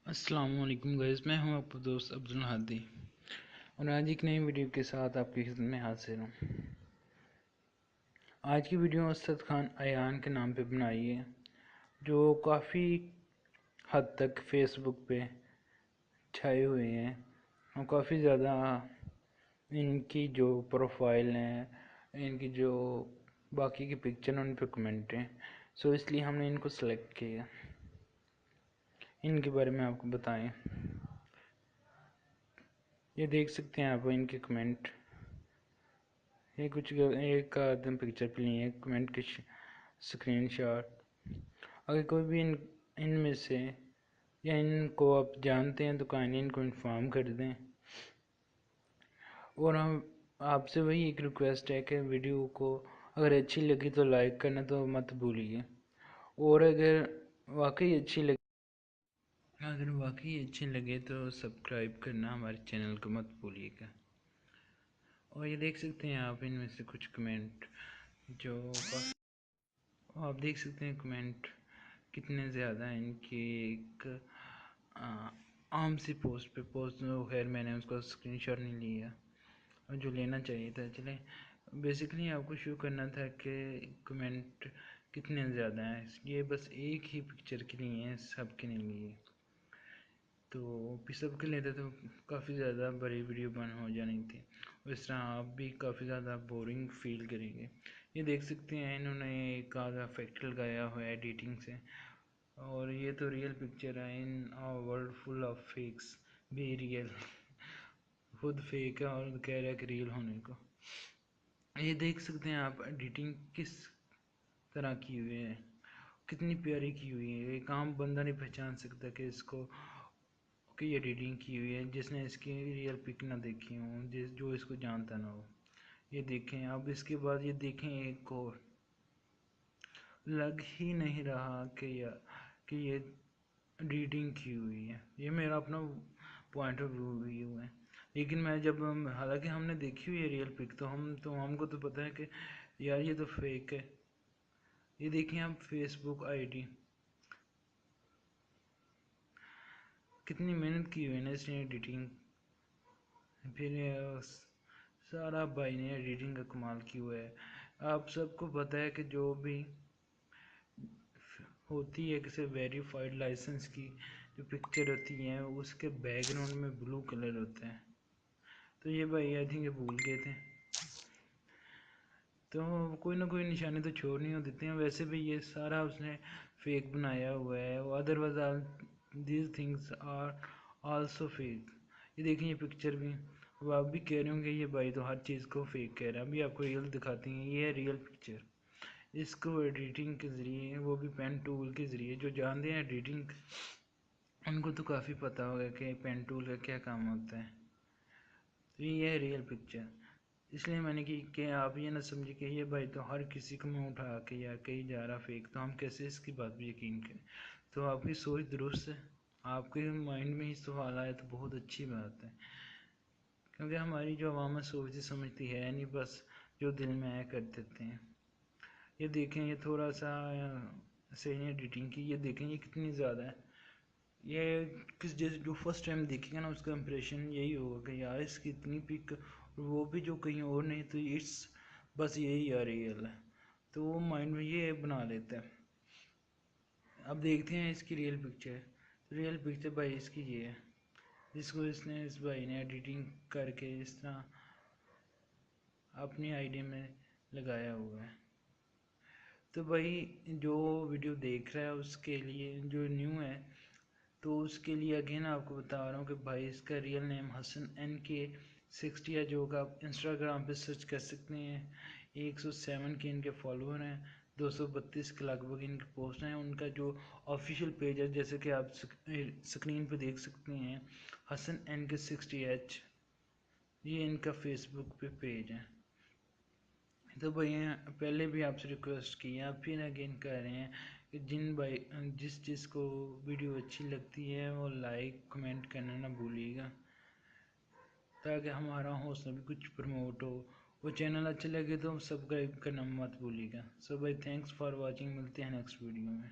السلام علیکم گائز، میں ہوں آپ کا دوست عبدالہادی اور آج ایک نئی ویڈیو کے ساتھ آپ کی خدمت میں حاضر ہوں۔ آج کی ویڈیو اسد خان ایان کے نام پہ بنائی ہے، جو کافی حد تک فیس بک پہ چھائے ہوئے ہیں اور کافی زیادہ ان کی جو پروفائل ہیں، ان کی جو باقی کی پکچر ہیں، ان پہ کمنٹ ہیں، سو اس لیے ہم نے ان کو سلیکٹ کیا۔ ان کے بارے میں آپ کو بتائیں، یہ دیکھ سکتے ہیں آپ ان کے کمنٹ، یہ کچھ ایک آدم پکچر پہ لی ہے کمنٹ کے سکرین شاٹ۔ اگر کوئی بھی ان میں سے یا ان کو آپ جانتے ہیں تو کائنڈلی ان کو انفارم کر دیں، اور ہم آپ سے وہی ایک ریکویسٹ ہے کہ ویڈیو کو اگر اچھی لگی تو لائک کرنا تو مت بھولیے، اور اگر واقعی اچھی لگے تو سبسکرائب کرنا ہمارے چینل کو مت بھولیے گا۔ اور یہ دیکھ سکتے ہیں آپ ان میں سے کچھ کمنٹ، جو آپ دیکھ سکتے ہیں کمنٹ کتنے زیادہ ہیں ان کی ایک عام سی پوسٹ پہ خیر میں نے اس کا اسکرین شاٹ نہیں لیا اور جو لینا چاہیے تھا۔ چلیں بیسیکلی آپ کو شو کرنا تھا کہ کمنٹ کتنے زیادہ ہیں، یہ بس ایک ہی پکچر کے لیے ہیں، سب کے نہیں لیے، تو سب کے لیتے تو کافی زیادہ بڑی ویڈیو ہو جانی تھی، اس طرح آپ بھی کافی زیادہ بورنگ فیل کریں گے۔ یہ دیکھ سکتے ہیں انہوں نے ایک آدھا افیکٹ لگایا ہوا ہے ایڈیٹنگ سے، اور یہ تو ریئل پکچر ہے۔ In world full of fakes بھی ریئل، خود فیک ہے اور کہہ رہا ہے کہ ریئل ہونے کو۔ یہ دیکھ سکتے ہیں آپ ایڈیٹنگ کس طرح کی ہوئی ہے، کتنی پیاری کی ہوئی ہے، ایک عام بندہ نہیں پہچان سکتا کہ اس کو کہ یہ ایڈیٹنگ کی ہوئی ہے، جس نے اس کی ریئل پک نہ دیکھی ہوں، جو اس کو جانتا نہ ہو۔ یہ دیکھیں اب اس کے بعد یہ دیکھیں ایک اور، لگ ہی نہیں رہا کہ یہ ایڈیٹنگ کی ہوئی ہے۔ یہ میرا اپنا پوائنٹ آف ویو ہے، لیکن میں جب حالانکہ ہم نے دیکھی ہوئی ہے ریئل پک، تو ہم کو تو پتہ ہے کہ یار یہ تو فیک ہے۔ یہ دیکھیں آپ فیس بک آئی ڈی کتنی محنت کی ہوئی ہے نا اس نے ایڈیٹنگ، پھر سارا بھائی نے ایڈیٹنگ کا کمال کیا ہوا ہے۔ آپ سب کو پتہ ہے کہ جو بھی ہوتی ہے کسی ویریفائڈ لائسنس کی جو پکچر ہوتی ہیں، اس کے بیک گراؤنڈ میں بلو کلر ہوتا ہے، تو یہ بھائی آئی تھنک یہ بھول گئے تھے، تو کوئی نہ کوئی نشانی تو چھوڑنی ہو دیتے ہیں۔ ویسے بھی یہ سارا اس نے فیک بنایا ہوا ہے، otherwise these things are also fake. یہ دیکھیں یہ پکچر بھی، اب آپ بھی کہہ رہے ہوں گے یہ بھائی تو ہر چیز کو فیک کہہ رہا ہے، ابھی آپ کو ریئل دکھاتے ہیں، یہ ہے ریئل پکچر۔ اس کو ایڈیٹنگ کے ذریعے، وہ بھی پین ٹول کے ذریعے، جو جانتے ہیں ایڈیٹنگ ان کو تو کافی پتہ ہوگا کہ پین ٹول کا کیا کام ہوتا ہے، تو یہ ہے ریئل پکچر۔ اس لیے میں نے کہ آپ یہ نہ سمجھے کہ یہ بھائی تو ہر کسی کو منہ اٹھا کے یا کہیں جا رہا فیک، تو ہم کیسے اس کی بات بھی یقین کریں۔ تو آپ کی سوچ درست ہے، آپ کے مائنڈ میں ہی سوال آئے تو بہت اچھی بات ہے، کیونکہ ہماری جو عوام سوچتی سمجھتی ہے نہیں، بس جو دل میں آیا کر دیتے ہیں۔ یہ دیکھیں یہ تھوڑا سا صحیح ایڈیٹنگ کی، یہ دیکھیں یہ کتنی زیادہ ہے۔ یہ کس جیسے جو فرسٹ ٹائم دیکھے گا نا اس کا امپریشن یہی ہوگا کہ یار اس کی اتنی پک، وہ بھی جو کہیں اور نہیں تو بس یہی یار ریئل ہے، تو وہ مائنڈ میں یہ بنا لیتا ہے۔ اب دیکھتے ہیں اس کی ریئل پکچر بھائی اس کی یہ ہے، جس کو اس بھائی نے ایڈیٹنگ کر کے اس طرح اپنی آئی ڈی میں لگایا ہوا ہے۔ تو بھائی جو ویڈیو دیکھ رہا ہے اس کے لیے، جو نیو ہے تو اس کے لیے اگین آپ کو بتا رہا ہوں کہ بھائی اس کا ریئل نیم حسن NK60 ہے، جو کہ آپ انسٹاگرام پہ سرچ کر سکتے ہیں۔ 107 کے ان کے فالوور ہیں، 232 کے لگ بھگ ان کے پوسٹ ہیں۔ ان کا جو آفیشیل پیج ہے جیسے کہ آپ سکرین پہ دیکھ سکتے ہیں، حسن NK60H، یہ ان کا فیس بک پہ پیج ہے۔ تو بھائی پہلے بھی آپ سے ریکویسٹ کی ہے، پھر اگین کہہ رہے ہیں کہ جس کو ویڈیو اچھی لگتی ہے وہ لائک کمنٹ کرنا نہ بھولیے گا، تاکہ ہمارا حوصلہ بھی کچھ پروموٹ ہو۔ وہ چینل اچھا لگے تو سبسکرائب کرنا مت بھولیے گا۔ سو بھائی تھینکس فار واچنگ، ملتے ہیں نیکسٹ ویڈیو میں۔